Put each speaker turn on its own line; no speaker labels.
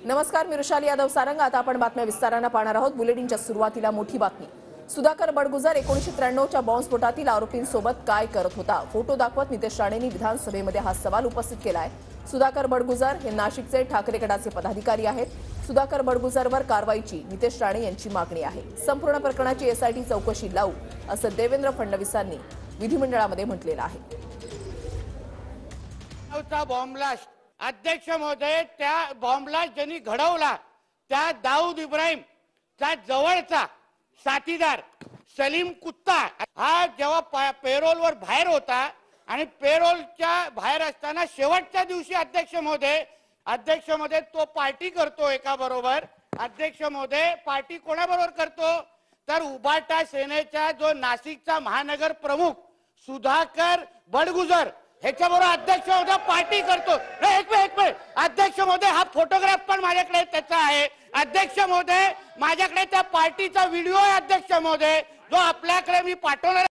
नमस्कार, मी ऋषाली यादव सारंग। आता आपण बातम्या विस्ताराने पाहणार आहोत। बुलेटिनच्या सुरुवातीला मोठी बातमी। सुधाकर बडगुजर 1993च्या बॉम्बस्फोटातील आरोपींसोबत काय करत होता? फोटो दाखवत नितेश राणेंनी विधानसभेमध्ये हा सवाल उपस्थित केलाय। सुधाकर बडगुजर हे नाशिकचे ठाकरे गटाचे पदाधिकारी आहेत। सुधाकर बडगुजरवर कारवाईची नितेश राणे यांची मागणी आहे। संपूर्ण प्रकरणाची एसआयटी चौकशी लावू असं देवेंद्र फडणवीसांनी विधिमंडळामध्ये म्हटलेलं आहे।
बॉम्बलास्ट अध्यक्ष महोदय, त्या बॉम्बलास्ट ज्यांनी घडवला त्या दाऊद इब्राहिम चा जवळचा साथीदार सलीम कुत्ता हा जेव्हा पेरोलवर बाहेर होता आणि पेरोलच्या बाहेर असताना शेवटच्या दिवशी अध्यक्ष महोदय तो पार्टी करतो एका बरोबर। अध्यक्ष महोदय पार्टी कोणाबरोबर करतो तर उबाटा सेनेचा जो नाशिकचा महानगर प्रमुख सुधाकर बडगुजर ह्याच्याबरोबर अध्यक्ष महोदय पार्टी करतो। एक मिनिट अध्यक्ष महोदय, हा फोटोग्राफ पण माझ्याकडे त्याचा आहे। अध्यक्ष महोदय, माझ्याकडे त्या पार्टीचा व्हिडिओ आहे अध्यक्ष महोदय, जो आपल्याकडे मी पाठवणार।